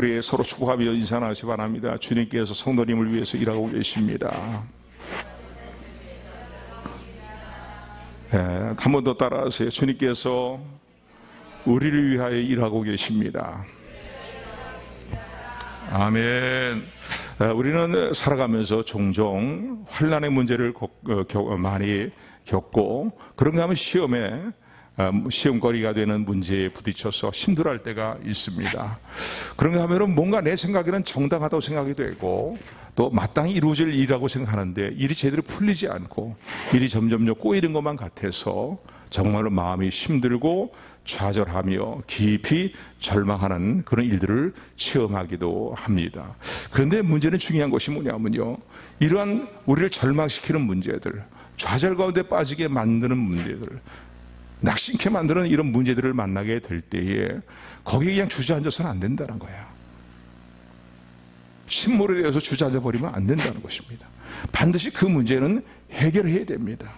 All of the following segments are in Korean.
우리 서로 축복하며 인사 나누시 바랍니다. 주님께서 성도님을 위해서 일하고 계십니다. 한 번 더 따라하세요. 주님께서 우리를 위하여 일하고 계십니다. 아멘. 우리는 살아가면서 종종 환난의 문제를 많이 겪고, 그런가 하면 시험거리가 되는 문제에 부딪혀서 힘들어할 때가 있습니다. 그런가 하면 뭔가 내 생각에는 정당하다고 생각이 되고 또 마땅히 이루어질 일이라고 생각하는데 일이 제대로 풀리지 않고 일이 점점 꼬이는 것만 같아서 정말로 마음이 힘들고 좌절하며 깊이 절망하는 그런 일들을 체험하기도 합니다. 그런데 문제는 중요한 것이 뭐냐면요, 이러한 우리를 절망시키는 문제들, 좌절 가운데 빠지게 만드는 문제들, 낙심케 만드는 이런 문제들을 만나게 될 때에 거기에 그냥 주저앉아서는 안 된다는 거예요. 침몰에 대해서 주저앉아 버리면 안 된다는 것입니다. 반드시 그 문제는 해결해야 됩니다.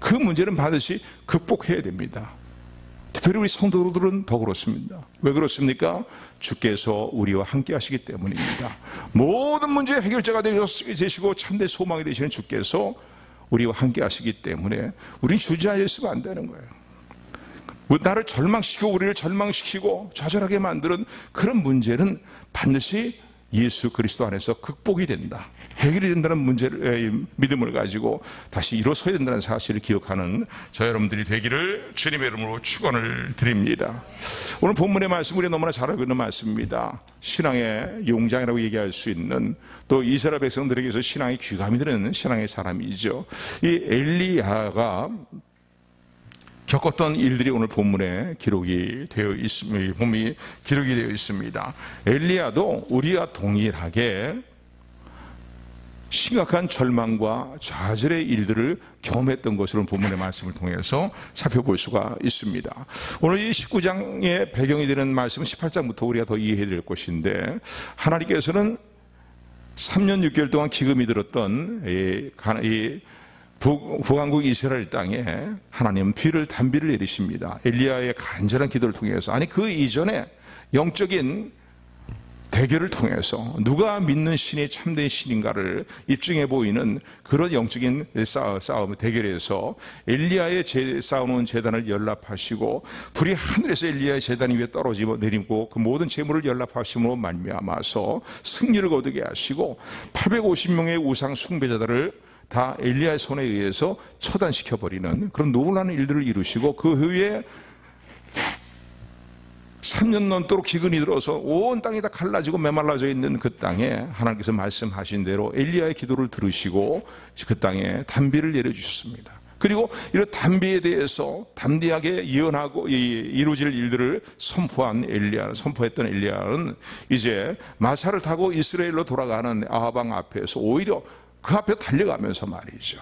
그 문제는 반드시 극복해야 됩니다. 특별히 우리 성도들은 더 그렇습니다. 왜 그렇습니까? 주께서 우리와 함께 하시기 때문입니다. 모든 문제의 해결자가 되시고 참된 소망이 되시는 주께서 우리와 함께 하시기 때문에 우리는 주저앉아 있으면 안 되는 거예요. 나를 절망시키고 우리를 절망시키고 좌절하게 만드는 그런 문제는 반드시 예수 그리스도 안에서 극복이 된다, 해결이 된다는 문제를, 믿음을 가지고 다시 일어서야 된다는 사실을 기억하는 저 여러분들이 되기를 주님의 이름으로 축원을 드립니다. 오늘 본문의 말씀, 우리 너무나 잘 알고 있는 말씀입니다. 신앙의 용장이라고 얘기할 수 있는, 또 이스라엘 백성들에게서 신앙이 귀감이 되는 신앙의 사람이죠. 이 엘리야가 겪었던 일들이 오늘 본문에 기록이 되어 있습니다. 엘리야도 우리와 동일하게 심각한 절망과 좌절의 일들을 경험했던 것으로 본문의 말씀을 통해서 살펴볼 수가 있습니다. 오늘 이 19장의 배경이 되는 말씀은 18장부터 우리가 더 이해해야 될 것인데, 하나님께서는 3년 6개월 동안 기금이 들었던 이 북왕국 이스라엘 땅에 하나님은 단비를 내리십니다. 엘리야의 간절한 기도를 통해서, 아니 그 이전에 영적인 대결을 통해서 누가 믿는 신이 참된 신인가를 입증해 보이는 그런 영적인 싸움 대결에서 엘리야의 쌓아놓은 제단을 연락하시고 불이 하늘에서 엘리야의 제단 위에 떨어지고 내리고 그 모든 재물을 연락하심으로 말미암아서 승리를 거두게 하시고 850명의 우상 숭배자들을 다 엘리야의 손에 의해서 처단시켜버리는 그런 놀라운 일들을 이루시고, 그 후에 3년 넘도록 기근이 들어서 온 땅이 다 갈라지고 메말라져 있는 그 땅에 하나님께서 말씀하신 대로 엘리야의 기도를 들으시고 그 땅에 단비를 내려주셨습니다. 그리고 이런 단비에 대해서 담대하게 예언하고 이루어질 일들을 선포했던 엘리야는 이제 마차를 타고 이스라엘로 돌아가는 아합 왕 앞에서 오히려 그 앞에 달려가면서 말이죠,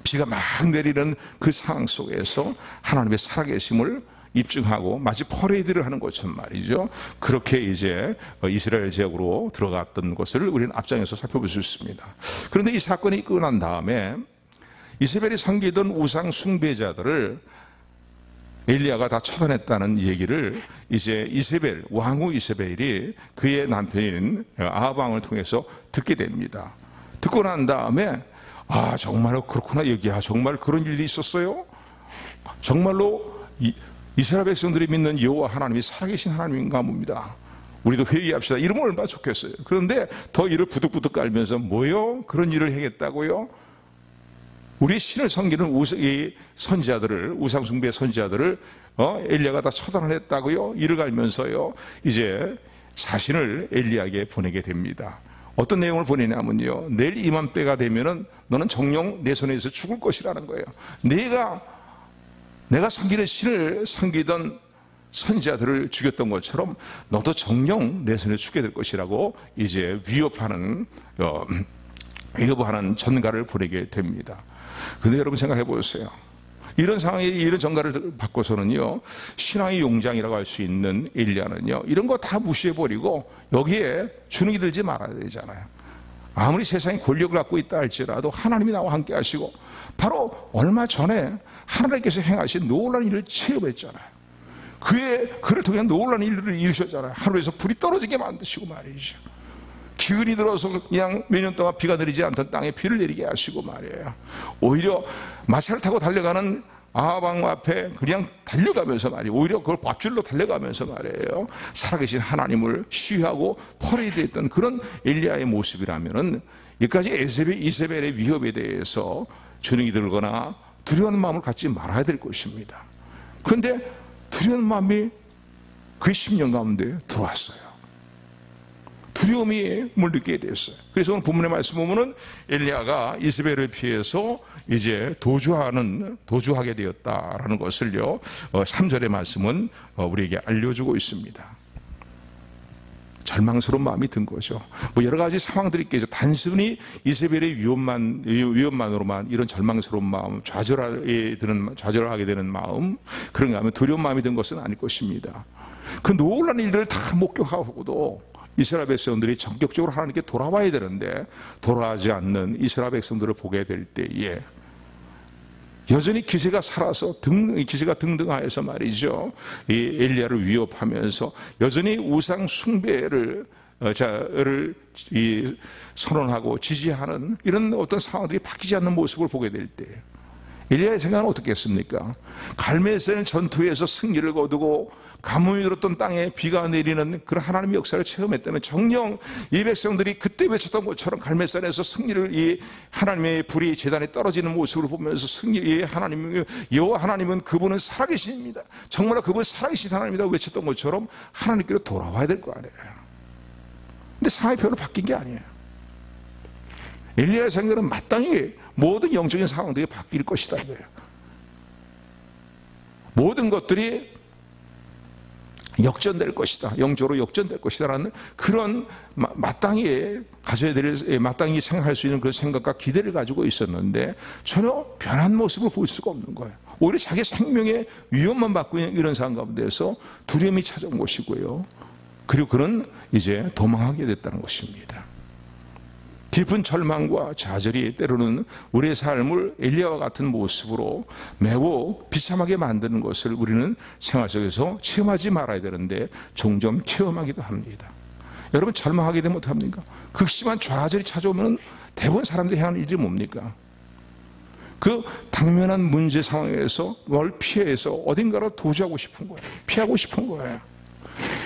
비가 막 내리는 그 상황 속에서 하나님의 살아계심을 입증하고 마치 퍼레이드를 하는 것처럼 말이죠, 그렇게 이제 이스라엘 지역으로 들어갔던 것을 우리는 앞장에서 살펴볼 수 있습니다. 그런데 이 사건이 끝난 다음에 이세벨이 섬기던 우상 숭배자들을 엘리야가 다 처단했다는 얘기를 이제 왕후 이세벨이 그의 남편인 아합 왕을 통해서 듣게 됩니다. 듣고 난 다음에 정말로 그렇구나, 정말 그런 일이 있었어요? 정말로 이스라엘 백성들이 믿는 여호와 하나님이 살아계신 하나님인가 봅니다. 우리도 회의합시다. 이러면 얼마나 좋겠어요. 그런데 더 이를 부득부득 깔면서 뭐요? 그런 일을 하겠다고요? 우리 신을 섬기는 이 선지자들을, 우상숭배 선지자들을 엘리야가 다 처단을 했다고요? 이를 갈면서요, 이제 자신을 엘리야에게 보내게 됩니다. 어떤 내용을 보내냐면요, 내일 이맘때가 되면은 너는 정녕 내 손에서 죽을 것이라는 거예요. 내가 섬기는 신을 섬기던 선지자들을 죽였던 것처럼 너도 정녕 내 손에 죽게 될 것이라고 이제 위협하는 전가를 보내게 됩니다. 근데 여러분 생각해 보세요. 이런 상황에 이런 전가를 받고서는요, 신앙의 용장이라고 할 수 있는 엘리야는요, 이런 거 다 무시해버리고 여기에 주눅이 들지 말아야 되잖아요. 아무리 세상에 권력을 갖고 있다 할지라도 하나님이 나와 함께 하시고 바로 얼마 전에 하나님께서 행하신 놀라운 일을 체험했잖아요. 그를 통해 놀라운 일들을 이루셨잖아요. 하늘에서 불이 떨어지게 만드시고 말이죠. 기근이 들어서 그냥 몇 년 동안 비가 내리지 않던 땅에 비를 내리게 하시고 말이에요. 오히려 마차를 타고 달려가는 아합 왕 앞에 그냥 달려가면서 말이에요. 오히려 그걸 밧줄로 달려가면서 말이에요. 살아계신 하나님을 시위하고 퍼레이드했던 그런 엘리야의 모습이라면은 여기까지 이세벨의 위협에 대해서 주눅이 들거나 두려운 마음을 갖지 말아야 될 것입니다. 그런데 두려운 마음이 그의 심령 가운데 들어왔어요. 두려움을 느끼게 됐어요. 그래서 오늘 본문의 말씀 보면은 엘리야가 이세벨을 피해서 이제 도주하게 되었다라는 것을요, 3절의 말씀은 우리에게 알려주고 있습니다. 절망스러운 마음이 든 거죠. 뭐 여러 가지 상황들이 있겠죠. 단순히 이세벨의 위협만으로만 이런 절망스러운 마음, 좌절하게 되는 마음, 그런가 하면 두려운 마음이 든 것은 아닐 것입니다. 그 놀라운 일들을 다 목격하고도 이스라엘 백성들이 전격적으로 하나님께 돌아와야 되는데 돌아가지 않는 이스라엘 백성들을 보게 될 때에 여전히 기세가 살아서 기세가 등등하여서 말이죠, 이 엘리야를 위협하면서 여전히 우상 숭배를 선언하고 지지하는 이런 어떤 상황들이 바뀌지 않는 모습을 보게 될 때 엘리야의 생각은 어떻겠습니까? 갈멜산 전투에서 승리를 거두고 가뭄이 들었던 땅에 비가 내리는 그런 하나님의 역사를 체험했다면 정녕 이 백성들이 그때 외쳤던 것처럼 갈멜산에서 승리를, 이 하나님의 불이 제단에 떨어지는 모습을 보면서 여호와 하나님은 그분은 살아계십니다, 정말 그분은 살아계신 하나님이다 외쳤던 것처럼 하나님께로 돌아와야 될 거 아니에요. 근데 상황이 별로 바뀐 게 아니에요. 엘리야의 생각은 마땅히 모든 영적인 상황들이 바뀔 것이다 이거예요. 모든 것들이 역전될 것이다, 영적으로 역전될 것이다라는 그런 마땅히 생각할 수 있는 그런 생각과 기대를 가지고 있었는데 전혀 변한 모습을 볼 수가 없는 거예요. 오히려 자기 생명의 위험만 받고 있는 이런 상황 가운데서 두려움이 찾아온 것이고요. 그리고 그는 이제 도망하게 됐다는 것입니다. 깊은 절망과 좌절이 때로는 우리의 삶을 엘리야와 같은 모습으로 매우 비참하게 만드는 것을 우리는 생활 속에서 체험하지 말아야 되는데 종종 체험하기도 합니다. 여러분, 절망하게 되면 어떡합니까? 극심한 좌절이 찾아오면 대부분 사람들이 하는 일이 뭡니까? 그 당면한 문제 상황에서 뭘 피해서 어딘가로 도주하고 싶은 거예요. 피하고 싶은 거예요.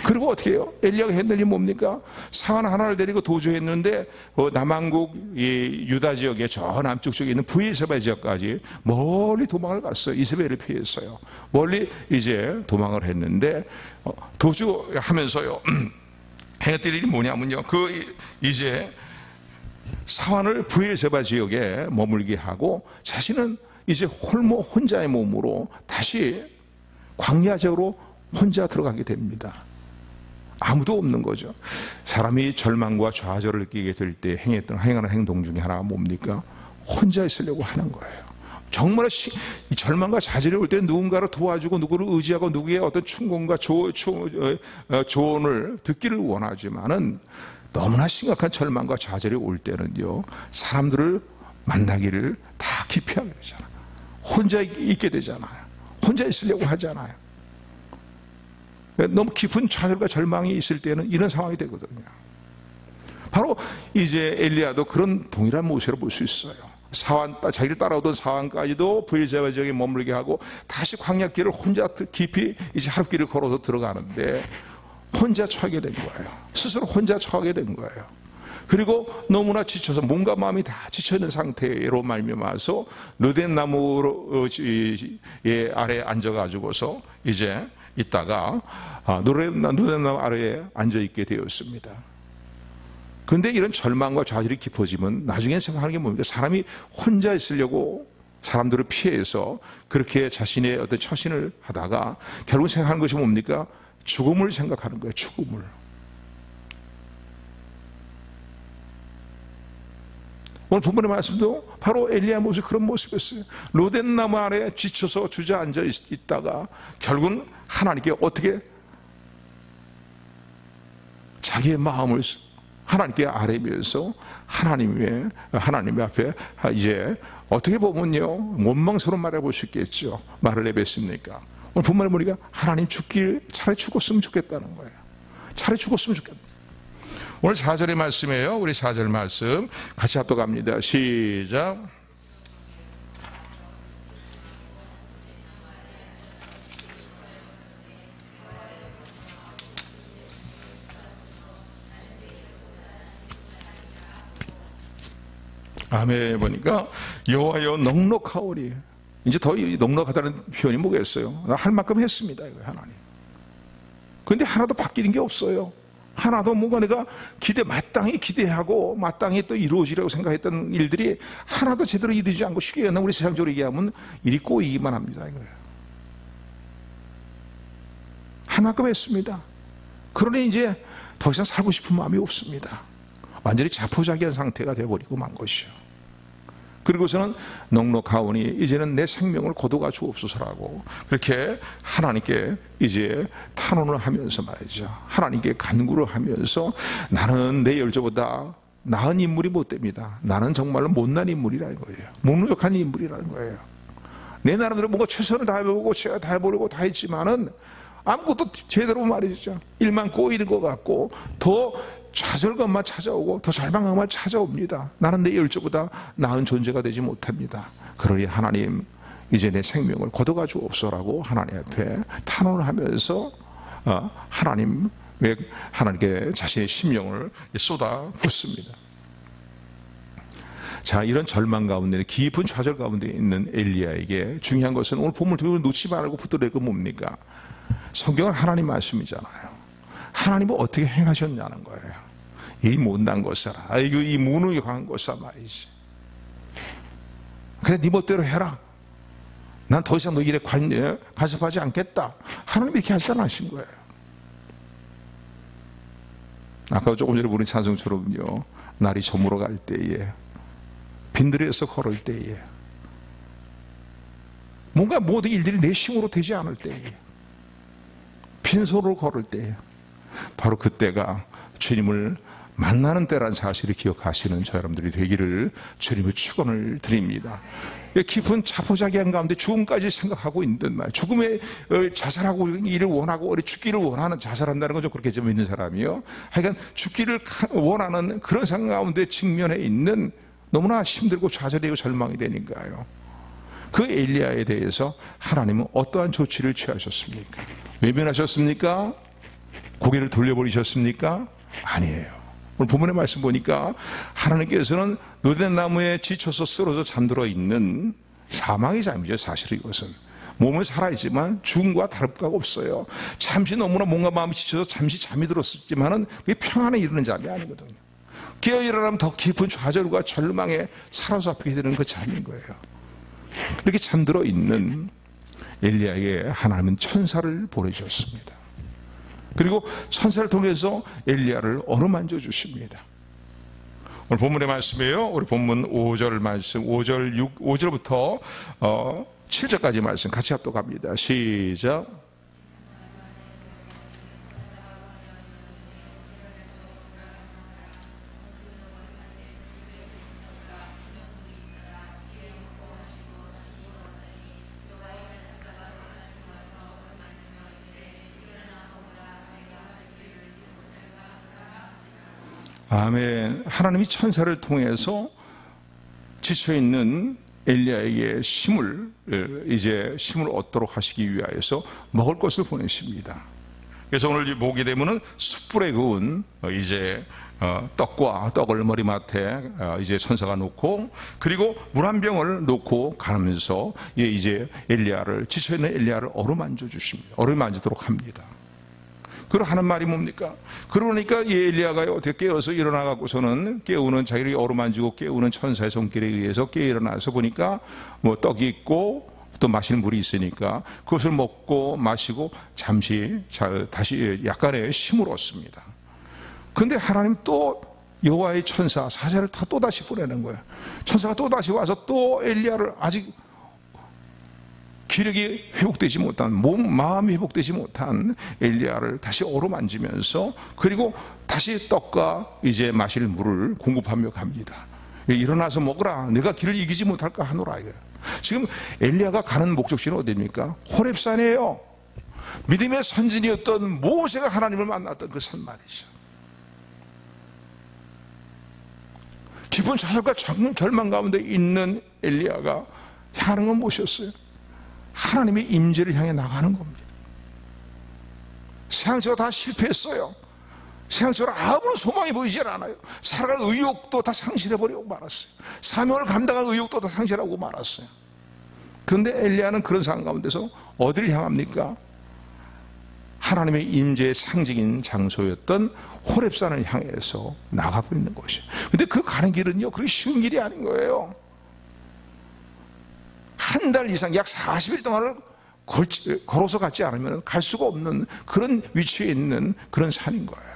그리고 어떻게 해요? 엘리야가 했는 일이 뭡니까? 사원 하나를 데리고 도주했는데 남한국 유다 지역의 저 남쪽 쪽에 있는 브엘세바 지역까지 멀리 도망을 갔어요. 이세벨을 피했어요. 멀리 이제 도망을 했는데 도주하면서요, 했던 일이 뭐냐면요, 이제 사환을 브엘세바 지역에 머물게 하고 자신은 이제 혼자의 몸으로 다시 광야 지역으로 혼자 들어가게 됩니다. 아무도 없는 거죠. 사람이 절망과 좌절을 느끼게 될 때 행하는 행동 중에 하나가 뭡니까? 혼자 있으려고 하는 거예요. 정말 이 절망과 좌절이 올 때 누군가를 도와주고 누구를 의지하고 누구의 어떤 충고과 조언을 듣기를 원하지만은 너무나 심각한 절망과 좌절이 올 때는요, 사람들을 만나기를 다 기피하게 되잖아요. 혼자 있게 되잖아요. 혼자 있으려고 하잖아요. 너무 깊은 좌절과 절망이 있을 때는 이런 상황이 되거든요. 바로 이제 엘리야도 그런 동일한 모습을 볼 수 있어요. 자기를 따라오던 사환까지도 브엘세바 지역에 머물게 하고 다시 광야길을 혼자 깊이 이제 하룻길을 걸어서 들어가는데 혼자 처하게 된 거예요. 스스로 혼자 처하게 된 거예요. 그리고 너무나 지쳐서 몸과 마음이 다 지쳐있는 상태로 말미암아서 르덴 나무 아래에 앉아가지고서 이제 있다가 누덴나무 아래에 앉아있게 되었습니다. 그런데 이런 절망과 좌절이 깊어지면 나중에 생각하는 게 뭡니까? 사람이 혼자 있으려고 사람들을 피해서 그렇게 자신의 어떤 처신을 하다가 결국 생각하는 것이 뭡니까? 죽음을 생각하는 거예요. 죽음을. 오늘 본문의 말씀도 바로 엘리야 모습, 그런 모습이었어요. 로덴나무 아래에 지쳐서 주저앉아 있다가 결국은 하나님께 어떻게 자기의 마음을 하나님께 아뢰면서 하나님 앞에 이제 어떻게 보면요, 원망스러운 말을 볼 수 있겠죠. 말을 내뱉습니까? 오늘 본문에 보니까 하나님 차라리 죽었으면 좋겠다는 거예요. 차라리 죽었으면 좋겠다. 오늘 4절의 말씀이에요. 우리 4절 말씀 같이 합독합니다. 시작. 아멘. 보니까 여호와여 넉넉하오리. 이제 더 넉넉하다는 표현이 뭐겠어요? 나 할 만큼 했습니다, 이거 하나님. 그런데 하나도 바뀌는 게 없어요. 하나도 뭔가 내가 마땅히 기대하고 마땅히 또 이루어지려고 생각했던 일들이 하나도 제대로 이루어지지 않고 쉽게 얘기하면 우리 세상적으로 얘기하면 일이 꼬이기만 합니다, 이거예요. 할 만큼 했습니다. 그러니 이제 더 이상 살고 싶은 마음이 없습니다. 완전히 자포자기한 상태가 되어버리고 만 것이요. 그리고서는 넉넉하오니 이제는 내 생명을 거두가 주옵소서라고 그렇게 하나님께 이제 탄원을 하면서 말이죠. 하나님께 간구를 하면서 나는 내 열조보다 나은 인물이 못 됩니다. 나는 정말로 못난 인물이라는 거예요. 무능력한 인물이라는 거예요. 내 나름대로 뭔가 최선을 다해보고 제가 다 해보려고 다 했지만은 아무것도 제대로 말이죠. 일만 꼬이는 것 같고 더 좌절감만 찾아오고 더 절망감만 찾아옵니다. 나는 내 열조보다 나은 존재가 되지 못합니다. 그러니 하나님 이제 내 생명을 거둬가 주옵소서라고 하나님 앞에 탄원을 하면서 하나님께 자신의 심령을 쏟아 붓습니다. 자, 이런 절망 가운데 깊은 좌절 가운데 있는 엘리야에게 중요한 것은 오늘 본문을 놓지 말고 붙들어야 그 뭡니까? 성경은 하나님 말씀이잖아요. 하나님은 어떻게 행하셨냐는 거예요. 이 못난 것이라, 이 무능력한 것이라 말이지. 그래, 네 멋대로 해라. 난 더 이상 너 일에 간섭하지 않겠다. 하나님이 이렇게 하신 거예요. 아까 조금 전에 부른 찬송처럼요, 날이 저물어 갈 때에, 빈들에서 걸을 때에, 뭔가 모든 일들이 내 힘으로 되지 않을 때에, 빈소를 걸을 때에, 바로 그때가 주님을 만나는 때란 사실을 기억하시는 저 여러분들이 되기를 주님의 축원을 드립니다. 깊은 자포자기한 가운데 죽음까지 생각하고 있는 말, 죽음에 자살하고 일을 원하고 죽기를 원하는, 자살한다는 건 좀 그렇게 좀 있는 사람이요. 하여간 죽기를 원하는 그런 상황 가운데 직면해 있는, 너무나 힘들고 좌절되고 절망이 되니까요. 그 엘리야에 대해서 하나님은 어떠한 조치를 취하셨습니까? 외면하셨습니까? 고개를 돌려버리셨습니까? 아니에요. 오늘 본문의 말씀 보니까 하나님께서는 노덴나무에 지쳐서 쓰러져 잠들어 있는 사망의 잠이죠. 사실은 이것은 몸은 살아있지만 죽음과 다를 바가 없어요. 잠시 너무나 뭔가 마음이 지쳐서 잠시 잠이 들었지만은 그게 평안에 이르는 잠이 아니거든요. 깨어 일어나면 더 깊은 좌절과 절망에 사로잡히게 되는 그 잠인 거예요. 이렇게 잠들어 있는 엘리야에게 하나님은 천사를 보내주셨습니다. 그리고 천사를 통해서 엘리야를 어루만져 주십니다. 오늘 본문의 말씀이에요. 우리 본문 5절 말씀, 5절부터 7절까지 말씀 같이 합독합니다. 시작. 아멘. 하나님이 천사를 통해서 지쳐있는 엘리야에게 힘을 얻도록 하시기 위하여서 먹을 것을 보내십니다. 그래서 오늘 보게 되면은 숯불에 구운 떡을 머리맡에 이제 천사가 놓고, 그리고 물 한 병을 놓고 가면서 이제 지쳐있는 엘리야를 어루만져 주십니다. 어루만지도록 합니다. 그리고 하는 말이 뭡니까? 그러니까 이 엘리야가 어떻게 깨어서 일어나갖고서는 자기를 어루만지고 깨우는 천사의 손길에 의해서 깨어 일어나서 보니까 뭐 떡이 있고 또 마시는 물이 있으니까 그것을 먹고 마시고 잠시 다시 약간의 힘을 얻습니다. 근데 하나님 또 여호와의 천사 사자를 또 다시 보내는 거예요. 천사가 또 다시 와서 또 엘리야를 아직 기력이 회복되지 못한, 마음이 회복되지 못한 엘리야를 다시 어루만지면서, 그리고 다시 떡과 이제 마실 물을 공급하며 갑니다. 일어나서 먹으라. 내가 길을 이기지 못할까 하노라. 지금 지금 엘리야가 가는 목적지는 어디입니까? 호렙산이에요. 믿음의 선진이었던 모세가 하나님을 만났던 그 산 말이죠. 깊은 좌절과 절망 가운데 있는 엘리야가 향하는 건 무엇이었어요? 하나님의 임재를 향해 나가는 겁니다. 세상적으로 다 실패했어요. 세상적으로 아무런 소망이 보이질 않아요. 살아갈 의욕도 다 상실해버리고 말았어요. 사명을 감당할 의욕도 다 상실하고 말았어요. 그런데 엘리야는 그런 상황 가운데서 어디를 향합니까? 하나님의 임재의 상징인 장소였던 호렙산을 향해서 나가고 있는 것이에요. 근데 그 가는 길은요, 그렇게 쉬운 길이 아닌 거예요. 한 달 이상, 약 40일 동안을 걸어서 갔지 않으면 갈 수가 없는 그런 위치에 있는 그런 산인 거예요.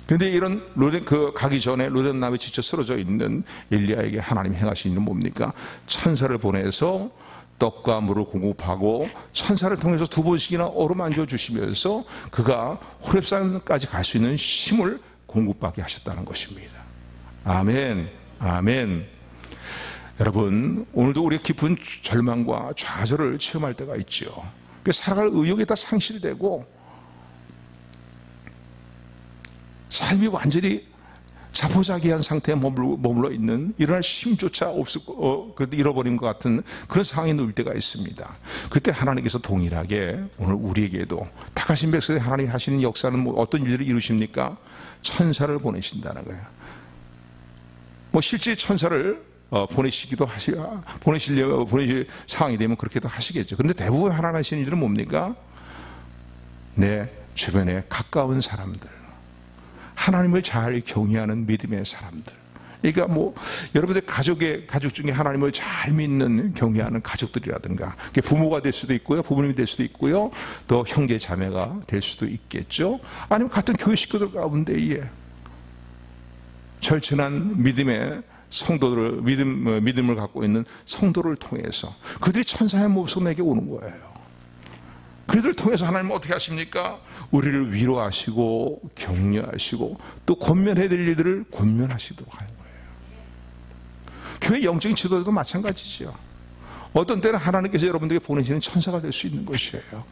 그런데 이런 가기 전에 로덴나무에 지쳐 쓰러져 있는 엘리야에게 하나님이 행하신 일은 뭡니까? 천사를 보내서 떡과 물을 공급하고 천사를 통해서 2번씩이나 어루만져 주시면서 그가 호렙산까지 갈 수 있는 힘을 공급받게 하셨다는 것입니다. 아멘, 아멘. 여러분, 오늘도 우리가 깊은 절망과 좌절을 체험할 때가 있죠. 살아갈 의욕이 다 상실되고 삶이 완전히 자포자기한 상태에 머물러 있는, 일어날 힘조차 잃어버린 것 같은 그런 상황에 놓일 때가 있습니다. 그때 하나님께서 동일하게 오늘 우리에게도 택하신 백성에 하나님이 하시는 역사는 어떤 일들을 이루십니까? 천사를 보내신다는 거예요. 실제 천사를 보내실 상황이 되면 그렇게도 하시겠죠. 그런데 대부분 하나님 하시는 일은 뭡니까? 내 주변에 가까운 사람들, 하나님을 잘 경외하는 믿음의 사람들. 그러니까 여러분들 가족 중에 하나님을 잘 믿는 경외하는 가족들이라든가, 부모가 될 수도 있고요, 부모님이 될 수도 있고요, 또 형제 자매가 될 수도 있겠죠. 아니면 같은 교회 식구들 가운데에 절친한 믿음의 성도들을 믿음을 갖고 있는 성도를 통해서 그들이 천사의 모습으로 내게 오는 거예요. 그들을 통해서 하나님은 어떻게 하십니까? 우리를 위로하시고 격려하시고 또 권면해야 될 일들을 권면하시도록 하는 거예요. 교회 영적인 지도자도 마찬가지죠. 어떤 때는 하나님께서 여러분들에게 보내시는 천사가 될 수 있는 것이에요.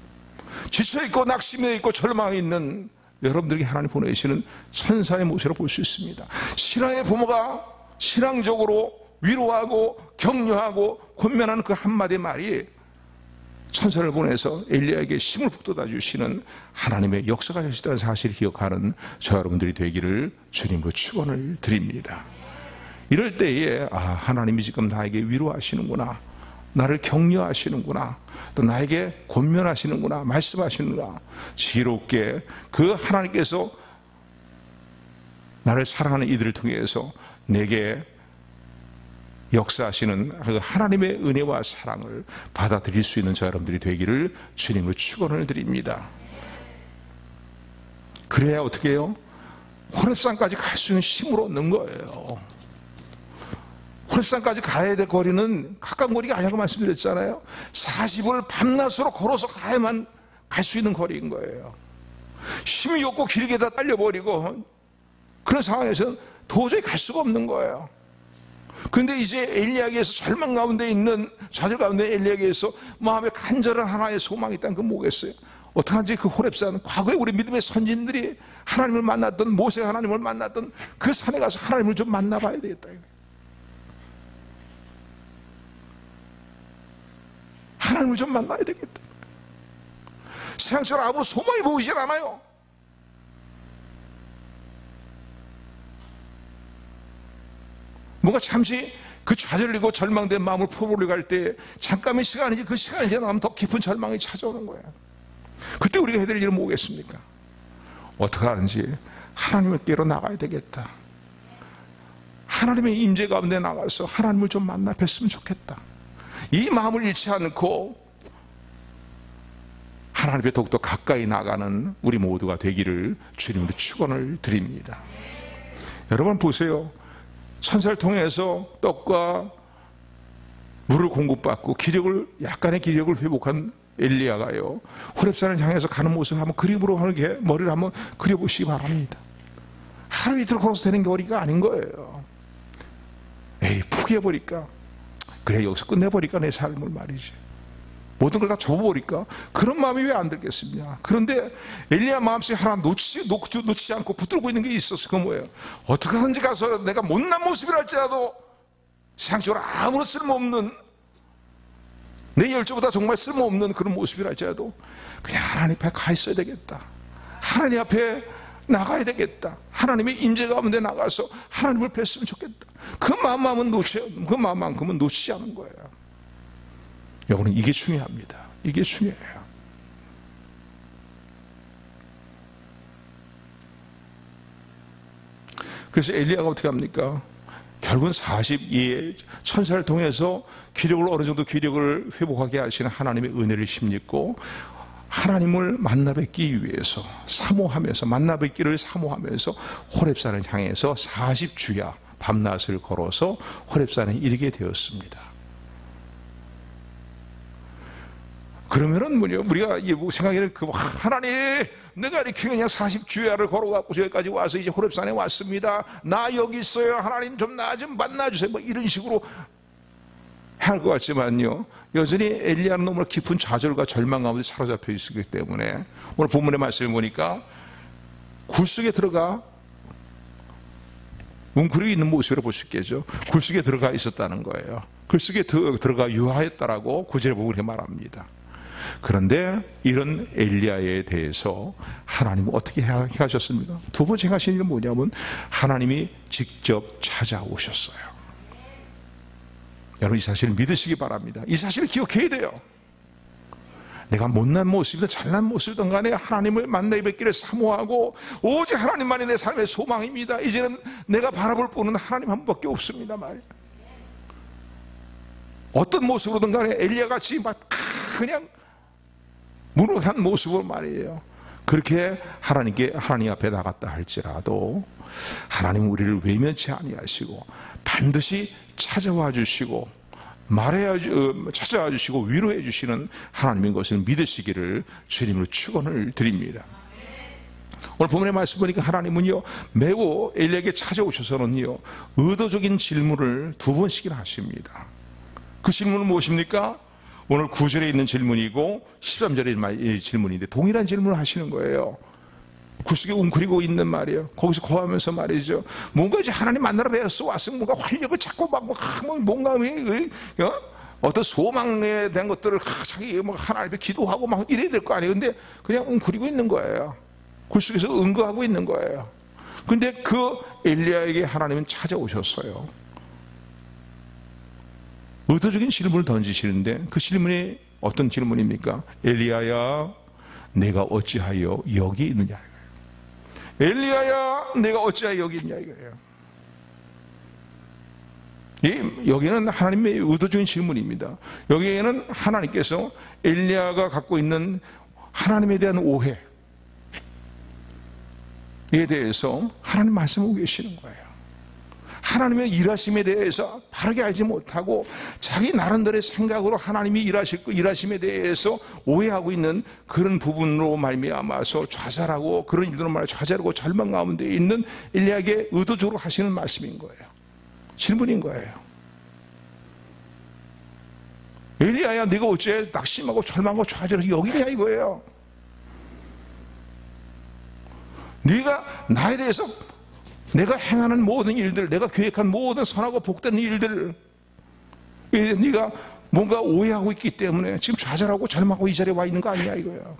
지쳐있고 낙심해 있고 절망에 있는 여러분들에게 하나님 보내시는 천사의 모습으로 볼 수 있습니다. 신앙의 부모가 신앙적으로 위로하고 격려하고 권면하는 그 한마디 말이 천사를 보내서 엘리야에게 힘을 북돋아 주시는 하나님의 역사가 되시다는 사실을 기억하는 저 여러분들이 되기를 주님으로 축원을 드립니다. 이럴 때에 하나님이 지금 나에게 위로하시는구나, 나를 격려하시는구나, 또 나에게 권면하시는구나, 말씀하시는구나, 지혜롭게 그 하나님께서 나를 사랑하는 이들을 통해서 내게 역사하시는 그 하나님의 은혜와 사랑을 받아들일 수 있는 저 여러분들이 되기를 주님으로 축원을 드립니다. 그래야 어떻게 해요? 호렙산까지 갈 수 있는 힘을 얻는 거예요. 호렙산까지 가야 될 거리는 가까운 거리가 아니라고 말씀드렸잖아요. 40을 밤낮으로 걸어서 가야만 갈 수 있는 거리인 거예요. 힘이 없고 길게 다 딸려버리고 그런 상황에서는 도저히 갈 수가 없는 거예요. 그런데 이제 엘리야에게서 절망 가운데 있는, 좌절 가운데 엘리야에게서 마음에 간절한 하나의 소망이 있다는 건 뭐겠어요? 어떡하지? 그 호렙산, 과거에 우리 믿음의 선진들이 하나님을 만났던, 모세가 하나님을 만났던 그 산에 가서 하나님을 좀 만나봐야 되겠다. 하나님을 좀 만나야 되겠다. 세상처럼 아무 소망이 보이질 않아요. 뭔가 잠시 그 좌절리고 절망된 마음을 퍼부으려고 할 때 잠깐의 시간이지, 그 시간이 지나가면 더 깊은 절망이 찾아오는 거예요. 그때 우리가 해야 될 일은 뭐겠습니까? 어떻게 하는지 하나님을 깨러 나가야 되겠다. 하나님의 임재 가운데 나가서 하나님을 좀 만나 뵀으면 좋겠다. 이 마음을 잃지 않고 하나님께 더욱더 가까이 나가는 우리 모두가 되기를 주님으로 축원을 드립니다. 여러분 보세요. 천사를 통해서 떡과 물을 공급받고 약간의 기력을 회복한 엘리야가요, 호렙산을 향해서 가는 모습을 한번 그림으로 머리를 한번 그려보시기 바랍니다. 하루 이틀 걸어서 되는 거리가 아닌 거예요. 포기해버릴까? 그래, 여기서 끝내버릴까, 내 삶을 말이지. 모든 걸 다 접어버릴까? 그런 마음이 왜 안 들겠습니까? 그런데 엘리야 마음속에 하나 놓치지 않고 붙들고 있는 게 있었어. 그건 뭐예요? 어떻게 하든지 가서 내가 못난 모습이랄지라도 세상적으로 아무런 쓸모없는, 내 열조보다 정말 쓸모없는 그런 모습이랄지라도 그냥 하나님 앞에 가 있어야 되겠다. 하나님 앞에 나가야 되겠다. 하나님의 임재 가운데 나가서 하나님을 뵀으면 좋겠다. 그 마음만큼은 놓치지 않은 거예요. 여러분, 이게 중요합니다. 이게 중요해요. 그래서 엘리야가 어떻게 합니까? 결국은 42의 천사를 통해서 어느 정도 기력을 회복하게 하시는 하나님의 은혜를 힘입고 하나님을 만나 뵙기 위해서 만나 뵙기를 사모하면서 호렙산을 향해서 40주야 밤낮을 걸어서 호렙산에 이르게 되었습니다. 그러면은 우리가 생각에는 하나님, 내가 이렇게 그냥 40주야를 걸어갖고 저기까지 와서 이제 호렙산에 왔습니다. 나 여기 있어요. 하나님 좀 나 좀 만나주세요. 이런 식으로 할 것 같지만요, 여전히 엘리야는 너무나 깊은 좌절과 절망 가운데 사로잡혀 있었기 때문에 오늘 본문의 말씀을 보니까 굴속에 들어가 웅크리고 있는 모습을 볼 수 있겠죠. 굴속에 들어가 있었다는 거예요. 굴속에 들어가 유하했다라고 9절에 보면 그렇게 말합니다. 그런데 이런 엘리야에 대해서 하나님은 어떻게 하셨습니까? 두 번째 하신 일은 뭐냐면 하나님이 직접 찾아오셨어요. 여러분, 이 사실을 믿으시기 바랍니다. 이 사실을 기억해야 돼요. 내가 못난 모습이든 잘난 모습이든 간에 하나님을 만나 뵙기를 사모하고 오직 하나님만이 내 삶의 소망입니다. 이제는 내가 바라볼 분은 하나님 한 분밖에 없습니다 말이에요. 어떤 모습으로든 간에 엘리야같이 그냥 무능한 모습으로 말이에요. 그렇게 하나님 앞에 나갔다 할지라도 하나님은 우리를 외면치 아니하시고 반드시 찾아와 주시고 찾아와 주시고 위로해 주시는 하나님인 것을 믿으시기를 주님으로 축원을 드립니다. 오늘 본문의 말씀 보니까 하나님은요, 매우 엘리야에게 찾아오셔서는요, 의도적인 질문을 두 번씩이나 하십니다. 그 질문은 무엇입니까? 오늘 9절에 있는 질문이고 13절에 있는 질문인데 동일한 질문을 하시는 거예요. 굴속에 웅크리고 있는 말이에요. 거기서 거하면서 말이죠. 뭔가 이제 하나님 만나러 왔으면 뭔가 활력을 찾고 뭔가 어떤 소망에 대한 것들을 자기 하나님 앞에 기도하고 이래야 될 거 아니에요. 근데 그냥 웅크리고 있는 거예요. 굴속에서 응거하고 있는 거예요. 근데 그 엘리야에게 하나님은 찾아오셨어요. 의도적인 질문을 던지시는데 그 질문이 어떤 질문입니까? 엘리야야, 내가 어찌하여 여기 있느냐. 엘리야야, 내가 어찌하여 여기 있냐 이거예요. 여기는 하나님의 의도적인 질문입니다. 여기에는 하나님께서 엘리야가 갖고 있는 하나님에 대한 오해에 대해서 하나님 말씀하고 계시는 거예요. 하나님의 일하심에 대해서 바르게 알지 못하고 자기 나름대로의 생각으로 하나님이 일하심에 대해서 오해하고 있는 그런 부분으로 말미암아서 좌절하고 그런 일들로 말해 좌절하고 절망 가운데 있는 엘리야에게 의도적으로 하시는 말씀인 거예요. 질문인 거예요. 엘리야야, 네가 어째 낙심하고 절망하고 좌절해서 여기 있냐 이거예요. 네가 나에 대해서 내가 행하는 모든 일들, 내가 계획한 모든 선하고 복된 일들, 네가 뭔가 오해하고 있기 때문에 지금 좌절하고 절망하고 이 자리에 와 있는 거 아니냐 이거예요.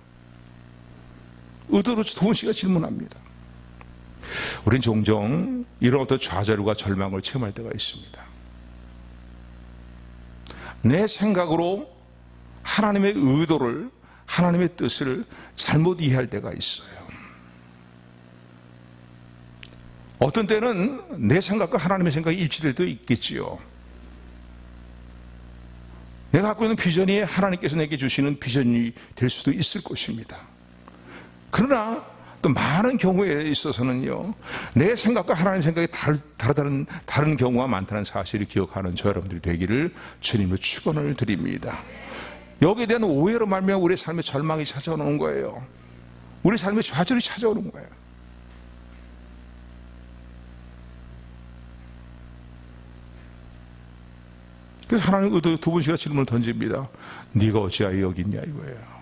의도로 도훈 씨가 질문합니다. 우린 종종 이런 어떤 좌절과 절망을 체험할 때가 있습니다. 내 생각으로 하나님의 의도를, 하나님의 뜻을 잘못 이해할 때가 있어요. 어떤 때는 내 생각과 하나님의 생각이 일치될 때도 있겠지요. 내가 갖고 있는 비전이 하나님께서 내게 주시는 비전이 될 수도 있을 것입니다. 그러나 또 많은 경우에 있어서는요, 내 생각과 하나님의 생각이 다른 경우가 많다는 사실을 기억하는 저 여러분들이 되기를 주님으로 축원을 드립니다. 여기에 대한 오해로 말미암아 우리의 삶에 절망이 찾아오는 거예요. 우리 삶에 좌절이 찾아오는 거예요. 그래서 하나님 두 번씩이나 질문을 던집니다. 네가 어찌하여 여기 있냐 이거예요.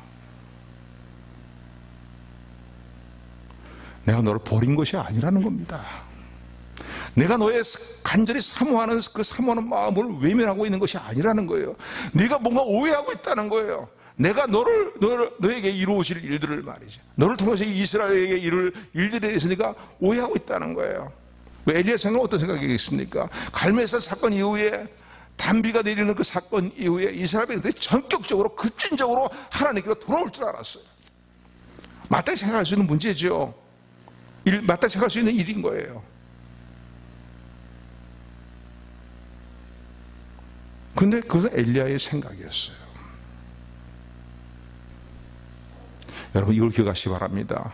내가 너를 버린 것이 아니라는 겁니다. 내가 너의 간절히 사모하는 그 사모하는 마음을 외면하고 있는 것이 아니라는 거예요. 네가 뭔가 오해하고 있다는 거예요. 내가 너에게 이루어질 일들을 말이죠. 너를 통해서 이스라엘에게 이룰 일들에 대해서 네가 오해하고 있다는 거예요. 엘리야 생각은 어떤 생각이겠습니까? 갈멜산 사건 이후에 단비가 내리는 그 사건 이후에 이스라엘 백성들이 전격적으로 급진적으로 하나님께로 돌아올 줄 알았어요. 마땅히 생각할 수 있는 문제죠. 마땅히 생각할 수 있는 일인 거예요. 근데 그것은 엘리야의 생각이었어요. 여러분 이걸 기억하시기 바랍니다.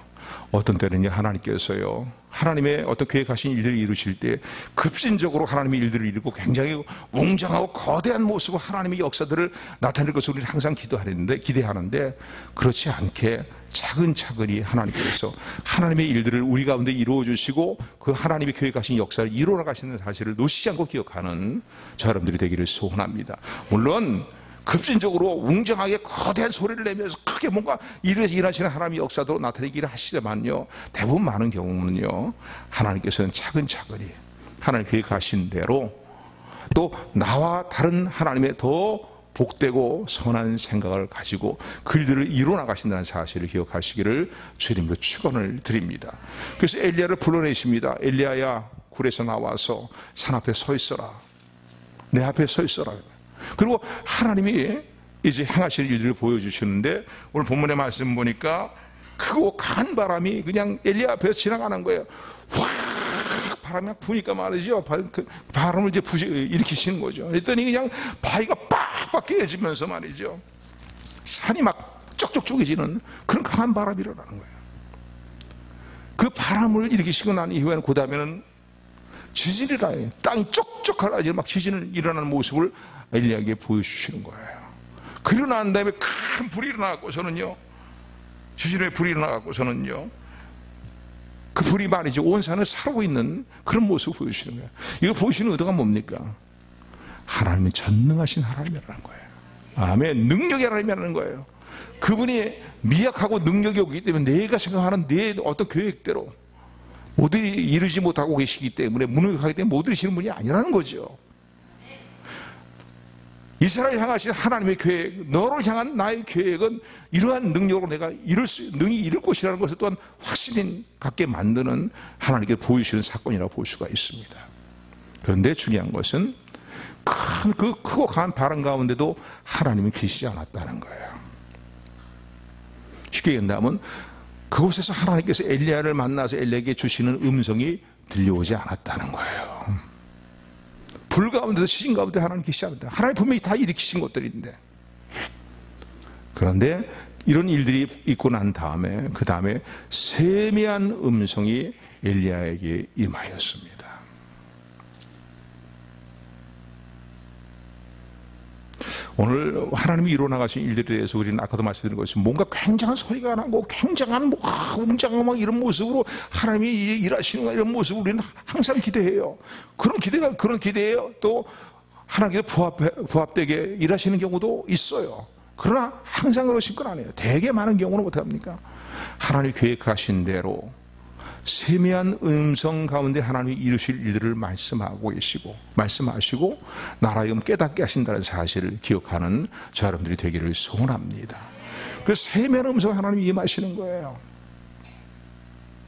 어떤 때는요 하나님께서요 하나님의 어떤 계획하신 일들을 이루실 때 급진적으로 하나님의 일들을 이루고 굉장히 웅장하고 거대한 모습으로 하나님의 역사들을 나타낼 것을 우리는 항상 기대하는데 그렇지 않게 차근차근히 하나님께서 하나님의 일들을 우리 가운데 이루어 주시고 그 하나님의 계획하신 역사를 이루어 나가시는 사실을 놓치지 않고 기억하는 저 여러분들이 되기를 소원합니다. 물론 급진적으로 웅장하게 거대한 소리를 내면서 크게 뭔가 일하시는 하나님의 역사도 나타내기를 하시지만요 대부분 많은 경우는요 하나님께서는 차근차근히 하나님 계획하신 대로 또 나와 다른 하나님의 더 복되고 선한 생각을 가지고 그 일들을 이루어 나가신다는 사실을 기억하시기를 주님으로 축원을 드립니다. 그래서 엘리야를 불러내십니다. 엘리야야 굴에서 나와서 산 앞에 서 있어라. 내 앞에 서 있어라. 그리고 하나님이 이제 행하실 일들을 보여주시는데 오늘 본문의 말씀 보니까 크고 강한 바람이 그냥 엘리야 앞에서 지나가는 거예요. 확 바람이 막 부니까 말이죠. 바람을 이제 일으키시는 거죠. 그랬더니 그냥 바위가 빡빡 깨지면서 말이죠. 산이 막 쩍쩍 쪼개지는 그런 강한 바람이 일어나는 거예요. 그 바람을 일으키시고 난 이후에는 그 다음에는 지진이 나요. 땅이 쪽쪽하게 막 지진을 일어나는 모습을 엘리야에게 보여주시는 거예요. 그러고 난 다음에 큰 불이 일어나고서는요, 지진에 불이 일어나고서는요, 그 불이 말이죠. 온 산을 사르고 있는 그런 모습을 보여주시는 거예요. 이거 보여주시는 의도가 뭡니까? 하나님이 전능하신 하나님이라는 거예요. 아멘. 능력의 하나님이라는 거예요. 그분이 미약하고 능력이 없기 때문에 내가 생각하는 내 어떤 계획대로 모두 이루지 못하고 계시기 때문에 무능하기 때문에 못 이루시는 분이 아니라는 거죠. 이스라엘 향하신 하나님의 계획, 너를 향한 나의 계획은 이러한 능력으로 내가 능히 이룰 것이라는 것을 또한 확신이 갖게 만드는 하나님께 보여주시는 사건이라고 볼 수가 있습니다. 그런데 중요한 것은 그 크고 강한 바람 가운데도 하나님이 계시지 않았다는 거예요. 쉽게 얘기한다면 그곳에서 하나님께서 엘리야를 만나서 엘리야에게 주시는 음성이 들려오지 않았다는 거예요. 불 가운데도 시진 가운데 하나님 계시지 않았다. 하나님 분명히 다 일으키신 것들인데. 그런데 이런 일들이 있고 난 다음에 그 다음에 세미한 음성이 엘리야에게 임하였습니다. 오늘 하나님이 이루어나가신 일들에 대해서 우리는 아까도 말씀드린 것이 뭔가 굉장한 소리가 나고 굉장한 웅장한 막 이런 모습으로 하나님이 일하시는 이런 모습을 우리는 항상 기대해요. 그런 기대에 또 하나님께서 부합되게 일하시는 경우도 있어요. 그러나 항상 그러신 건 아니에요. 되게 많은 경우는 어떻게 합니까? 하나님이 계획하신 대로 세미한 음성 가운데 하나님이 이루실 일들을 말씀하시고 나라에 깨닫게 하신다는 사실을 기억하는 저 여러분들이 되기를 소원합니다. 그래서 세미한 음성 하나님이 임하시는 거예요.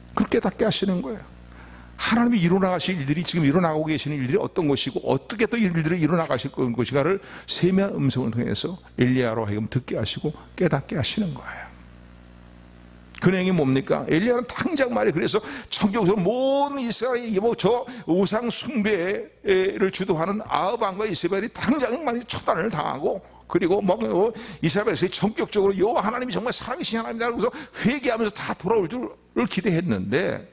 그걸 깨닫게 하시는 거예요. 하나님이 이루어나가실 일들이 지금 일어나고 계시는 일들이 어떤 것이고 어떻게 또 일들이 일어나가실 것인가를 세미한 음성을 통해서 엘리야로 하여금 듣게 하시고 깨닫게 하시는 거예요. 그 내용이 뭡니까? 엘리야는 당장 말이 그래서 전격적으로 모든 이스라엘이 저 우상 숭배를 주도하는 아합 왕과 이세벨이 당장 말이 처단을 당하고 그리고 이스라엘에서 전격적으로 여호와 하나님이 정말 살아계신 하나님이다 그래서 회개하면서 다 돌아올 줄을 기대했는데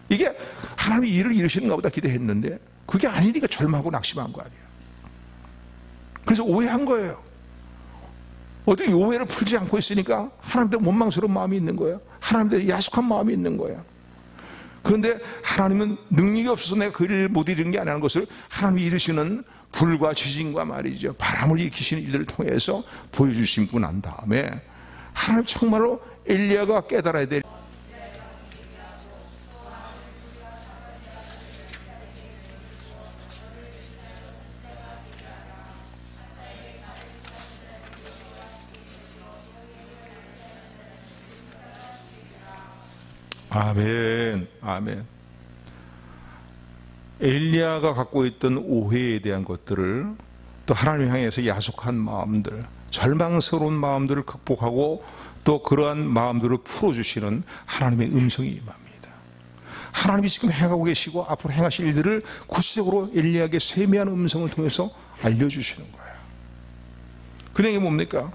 이게 하나님이 일을 이루시는가 보다 기대했는데 그게 아니니까 절망하고 낙심한 거 아니에요. 그래서 오해한 거예요. 어떻게 오해를 풀지 않고 있으니까 하나님한테 원망스러운 마음이 있는 거예요. 하나님한테 야속한 마음이 있는 거예요. 그런데 하나님은 능력이 없어서 내가 그 일을 못 이루는 게 아니라는 것을 하나님이 이루시는 불과 지진과 말이죠, 바람을 일으키시는 일들을 통해서 보여주시고 난 다음에 하나님 정말로 엘리야가 깨달아야 될, 아멘, 아멘. 엘리야가 갖고 있던 오해에 대한 것들을, 또 하나님 향해서 야속한 마음들, 절망스러운 마음들을 극복하고 또 그러한 마음들을 풀어주시는 하나님의 음성이 임합니다. 하나님이 지금 행하고 계시고 앞으로 행하실 일들을 구체적으로 엘리야에게 세미한 음성을 통해서 알려주시는 거예요. 그 내용이 뭡니까?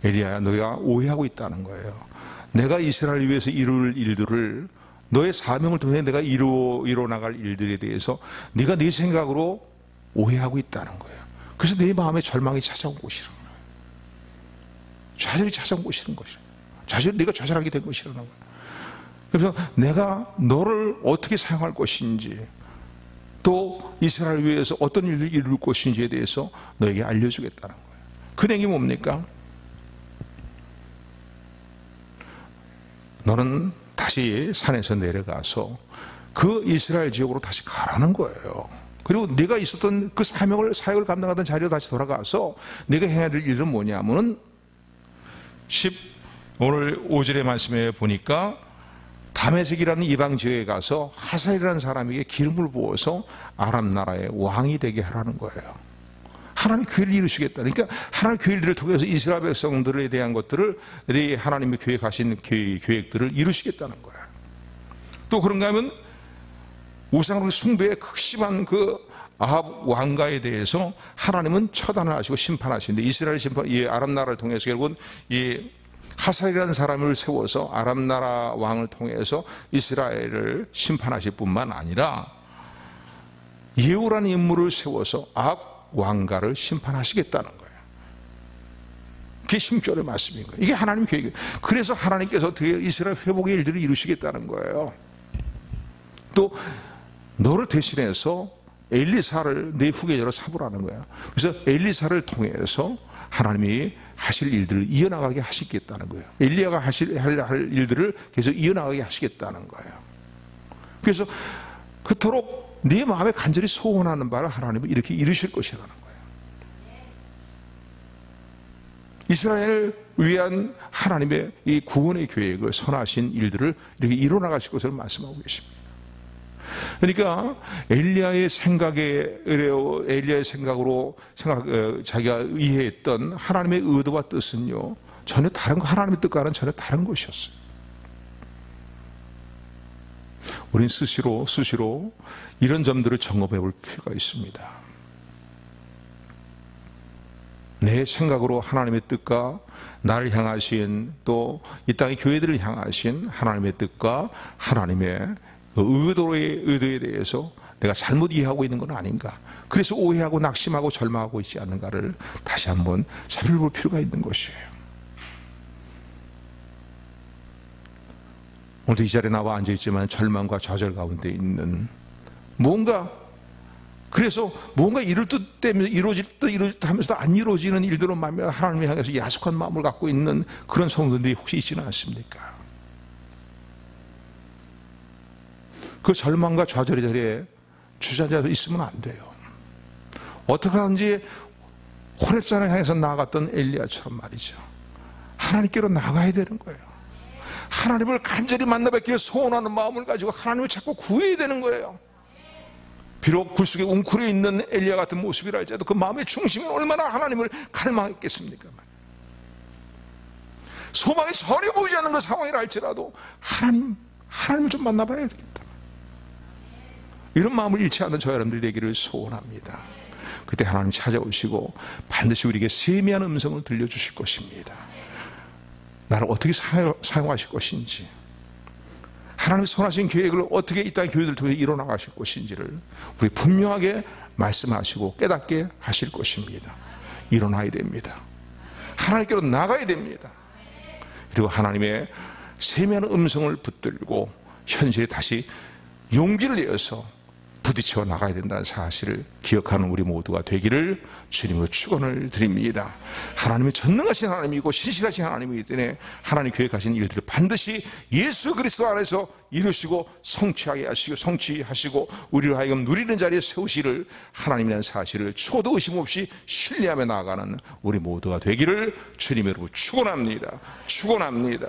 엘리야야, 너가 오해하고 있다는 거예요. 내가 이스라엘을 위해서 이룰 일들을, 너의 사명을 통해 내가 이루어 나갈 일들에 대해서 네가 네 생각으로 오해하고 있다는 거예요. 그래서 네 마음에 절망이 찾아온 것이라는 거예요. 좌절이 찾아온 것이라는 것이에요. 네가 좌절하게 된 것이라는 거예요. 그래서 내가 너를 어떻게 사용할 것인지, 또 이스라엘을 위해서 어떤 일을 이룰 것인지에 대해서 너에게 알려주겠다는 거예요. 그 내용이 뭡니까? 너는 다시 산에서 내려가서 그 이스라엘 지역으로 다시 가라는 거예요. 그리고 네가 있었던 그 사역을 감당하던 자리로 다시 돌아가서 네가 해야 될 일은 뭐냐면은 오늘 5절의 말씀에 보니까 다메섹이라는 이방 지역에 가서 하사엘이라는 사람에게 기름을 부어서 아람 나라의 왕이 되게 하라는 거예요. 하나님이 교회를 이루시겠다. 그러니까 하나님 교회들을 통해서 이스라엘 백성들에 대한 것들을, 하나님이 계획하신 계획들을 이루시겠다는 거예요. 또 그런가 하면 우상으로 숭배의 극심한 그 아합 왕가에 대해서 하나님은 처단을 하시고 심판하시는데, 이스라엘 아람 나라를 통해서 결국은 이 하사엘이라는 사람을 세워서 아람 나라 왕을 통해서 이스라엘을 심판하실 뿐만 아니라 예후라는 인물을 세워서 아합 왕가를 심판하시겠다는 거예요. 그게 10절의 말씀인 거예요. 이게 하나님의 계획이에요. 그래서 하나님께서 어떻게 이스라엘 회복의 일들을 이루시겠다는 거예요. 또 너를 대신해서 엘리사를 내 후계자로 삼으라는 거예요. 그래서 엘리사를 통해서 하나님이 하실 일들을 이어나가게 하시겠다는 거예요. 엘리야가 할 일들을 계속 이어나가게 하시겠다는 거예요. 그래서 그토록 네 마음에 간절히 소원하는 바를 하나님은 이렇게 이루실 것이라는 거예요. 이스라엘을 위한 하나님의 이 구원의 계획을, 선하신 일들을 이렇게 이뤄나가실 것을 말씀하고 계십니다. 그러니까 엘리야의 생각으로 자기가 이해했던 하나님의 의도와 뜻은요, 전혀 다른 거, 하나님의 뜻과는 전혀 다른 것이었어요. 우린 수시로 이런 점들을 점검해 볼 필요가 있습니다. 내 생각으로 하나님의 뜻과 나를 향하신, 또 이 땅의 교회들을 향하신 하나님의 뜻과 하나님의 의도에 대해서 내가 잘못 이해하고 있는 건 아닌가, 그래서 오해하고 낙심하고 절망하고 있지 않는가를 다시 한번 살펴볼 필요가 있는 것이에요. 오늘도 이 자리에 나와 앉아있지만 절망과 좌절 가운데 있는, 그래서 뭔가 이룰 듯 때문에 이루어질 듯 하면서 안 이루어지는 일들로 말미암아 하나님을 향해서 야속한 마음을 갖고 있는 그런 성도들이 혹시 있지는 않습니까? 그 절망과 좌절의 자리에 주저앉아서 있으면 안 돼요. 어떻게 하든지 호렙산을 향해서 나아갔던 엘리야처럼 말이죠, 하나님께로 나가야 되는 거예요. 하나님을 간절히 만나 뵙기를 소원하는 마음을 가지고 하나님을 자꾸 구해야 되는 거예요. 비록 굴 속에 웅크려 있는 엘리야 같은 모습이라 할지라도 그 마음의 중심이 얼마나 하나님을 갈망했겠습니까? 소망이 전혀 보이지 않는 그 상황이라 할지라도 하나님을 좀 만나봐야 되겠다. 이런 마음을 잃지 않는 저 여러분들이 되기를 소원합니다. 그때 하나님 찾아오시고 반드시 우리에게 세미한 음성을 들려주실 것입니다. 나를 어떻게 사용하실 것인지, 하나님의 선하신 계획을 어떻게 이 땅의 교회들을 통해 이뤄나가실 것인지를 우리 분명하게 말씀하시고 깨닫게 하실 것입니다. 일어나야 됩니다. 하나님께로 나가야 됩니다. 그리고 하나님의 세미한 음성을 붙들고 현실에 다시 용기를 내어서 부딪혀 나가야 된다는 사실을 기억하는 우리 모두가 되기를 주님으로 축원을 드립니다. 하나님이 전능하신 하나님이고 신실하신 하나님이기 때문에 하나님 계획하신 일들을 반드시 예수 그리스도 안에서 이루시고 성취하게 하시고 성취하시고 우리로 하여금 누리는 자리에 세우시를 하나님이라는 사실을 초도 의심 없이 신뢰하며 나아가는 우리 모두가 되기를 주님으로 축원합니다. 축원합니다.